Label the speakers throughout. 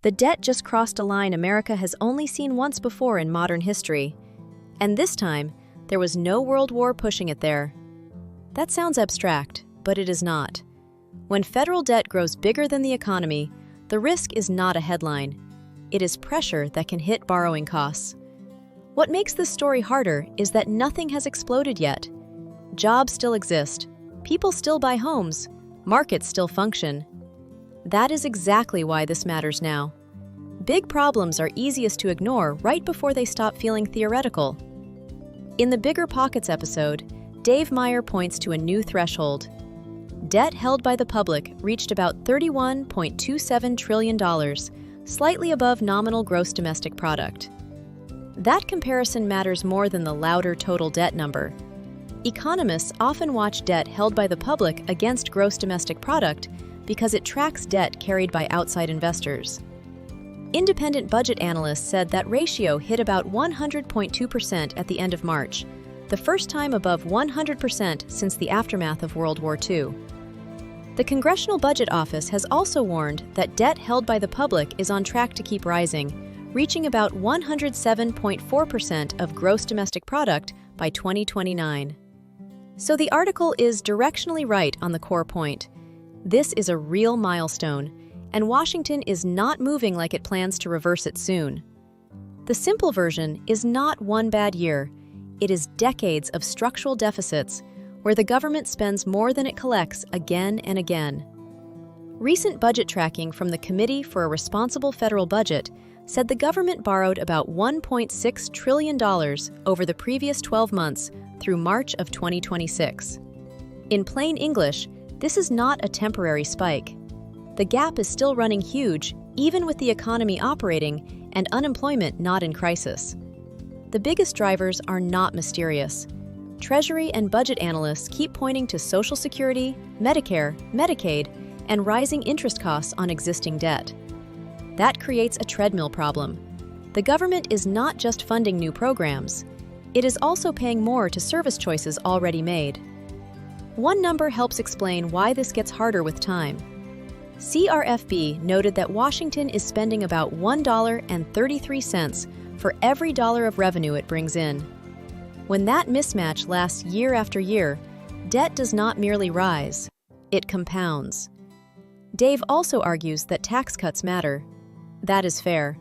Speaker 1: The debt just crossed a line America has only seen once before in modern history. And this time, there was no world war pushing it there. That sounds abstract, but it is not. When federal debt grows bigger than the economy, the risk is not a headline. It is pressure that can hit borrowing costs. What makes this story harder is that nothing has exploded yet. Jobs still exist, people still buy homes, markets still function. That is exactly why this matters now. Big problems are easiest to ignore right before they stop feeling theoretical. In the Bigger Pockets episode, Dave Meyer points to a new threshold. Debt held by the public reached about $31.27 trillion, slightly above nominal gross domestic product. That comparison matters more than the louder total debt number. Economists often watch debt held by the public against gross domestic product because it tracks debt carried by outside investors. Independent budget analysts said that ratio hit about 100.2% at the end of March, the first time above 100% since the aftermath of World War II. The Congressional Budget Office has also warned that debt held by the public is on track to keep rising, reaching about 107.4% of gross domestic product by 2029. So the article is directionally right on the core point. This is a real milestone, and Washington is not moving like it plans to reverse it soon. The simple version is not one bad year. It is decades of structural deficits where the government spends more than it collects again and again. Recent budget tracking from the Committee for a Responsible Federal Budget said the government borrowed about $1.6 trillion over the previous 12 months through March of 2026. In plain English, this is not a temporary spike. The gap is still running huge, even with the economy operating and unemployment not in crisis. The biggest drivers are not mysterious. Treasury and budget analysts keep pointing to Social Security, Medicare, Medicaid, and rising interest costs on existing debt. That creates a treadmill problem. The government is not just funding new programs. It is also paying more to service choices already made. One number helps explain why this gets harder with time. CRFB noted that Washington is spending about $1.33 for every dollar of revenue it brings in. When that mismatch lasts year after year, debt does not merely rise, it compounds. Dave also argues that tax cuts matter. That is fair.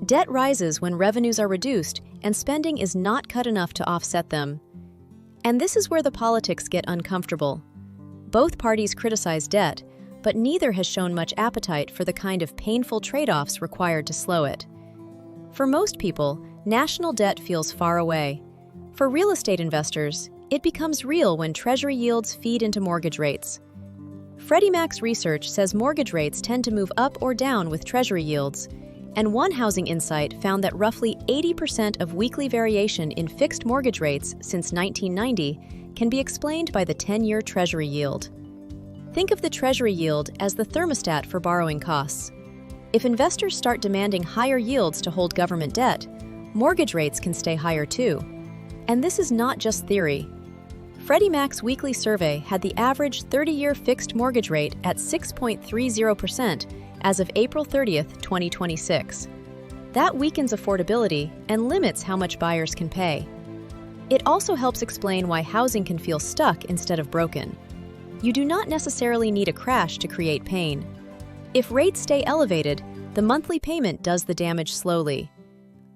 Speaker 1: Debt rises when revenues are reduced and spending is not cut enough to offset them. And this is where the politics get uncomfortable. Both parties criticize debt, but neither has shown much appetite for the kind of painful trade-offs required to slow it. For most people, national debt feels far away. For real estate investors, it becomes real when Treasury yields feed into mortgage rates. Freddie Mac's research says mortgage rates tend to move up or down with Treasury yields, and One Housing Insight found that roughly 80% of weekly variation in fixed mortgage rates since 1990 can be explained by the 10-year Treasury yield. Think of the Treasury yield as the thermostat for borrowing costs. If investors start demanding higher yields to hold government debt, mortgage rates can stay higher too. And this is not just theory. Freddie Mac's weekly survey had the average 30-year fixed mortgage rate at 6.30% as of April 30, 2026. That weakens affordability and limits how much buyers can pay. It also helps explain why housing can feel stuck instead of broken. You do not necessarily need a crash to create pain. If rates stay elevated, the monthly payment does the damage slowly.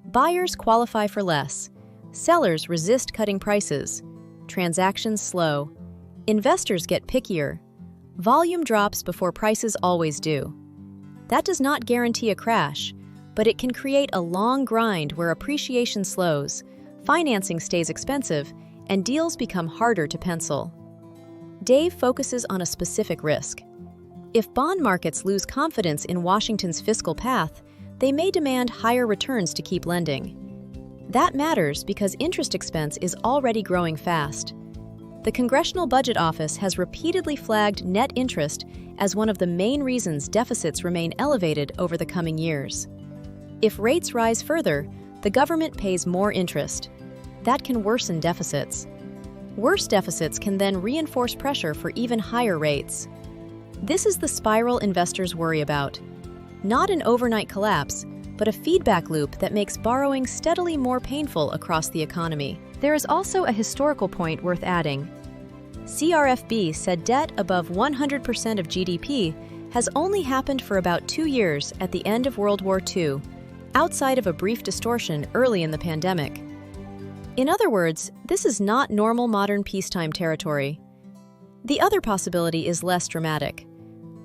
Speaker 1: Buyers qualify for less. Sellers resist cutting prices. Transactions slow. Investors get pickier. Volume drops before prices always do. That does not guarantee a crash, but it can create a long grind where appreciation slows, financing stays expensive, and deals become harder to pencil. Dave focuses on a specific risk. If bond markets lose confidence in Washington's fiscal path, they may demand higher returns to keep lending. That matters because interest expense is already growing fast. The Congressional Budget Office has repeatedly flagged net interest as one of the main reasons deficits remain elevated over the coming years. If rates rise further, the government pays more interest. That can worsen deficits. Worse deficits can then reinforce pressure for even higher rates. This is the spiral investors worry about. Not an overnight collapse, but a feedback loop that makes borrowing steadily more painful across the economy. There is also a historical point worth adding. CRFB said debt above 100% of GDP has only happened for about 2 years at the end of World War II, outside of a brief distortion early in the pandemic. In other words, this is not normal modern peacetime territory. The other possibility is less dramatic.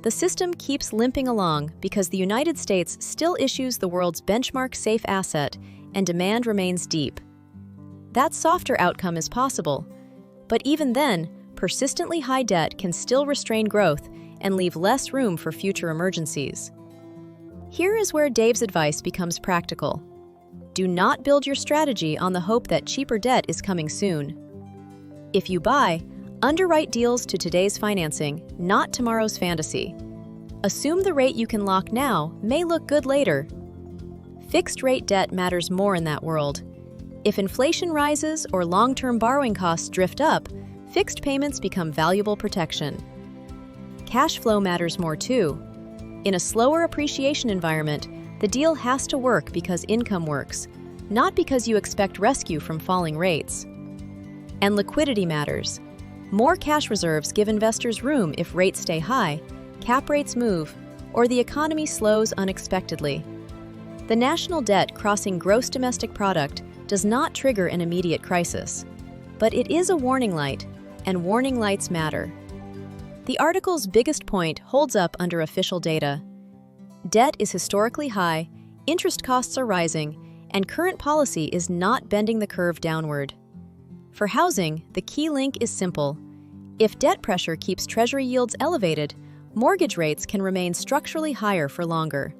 Speaker 1: The system keeps limping along because the United States still issues the world's benchmark safe asset and demand remains deep. That softer outcome is possible, but even then, persistently high debt can still restrain growth and leave less room for future emergencies. Here is where Dave's advice becomes practical. Do not build your strategy on the hope that cheaper debt is coming soon. If you buy, underwrite deals to today's financing, not tomorrow's fantasy. Assume the rate you can lock now may look good later. Fixed-rate debt matters more in that world. If inflation rises or long-term borrowing costs drift up, fixed payments become valuable protection. Cash flow matters more too. In a slower appreciation environment, the deal has to work because income works, not because you expect rescue from falling rates. And liquidity matters. More cash reserves give investors room if rates stay high, cap rates move, or the economy slows unexpectedly. The national debt crossing gross domestic product does not trigger an immediate crisis. But it is a warning light, and warning lights matter. The article's biggest point holds up under official data. Debt is historically high, interest costs are rising, and current policy is not bending the curve downward. For housing, the key link is simple. If debt pressure keeps Treasury yields elevated, mortgage rates can remain structurally higher for longer.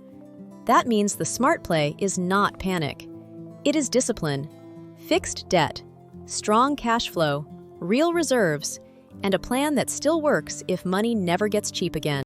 Speaker 1: That means the smart play is not panic. It is discipline, fixed debt, strong cash flow, real reserves, and a plan that still works if money never gets cheap again.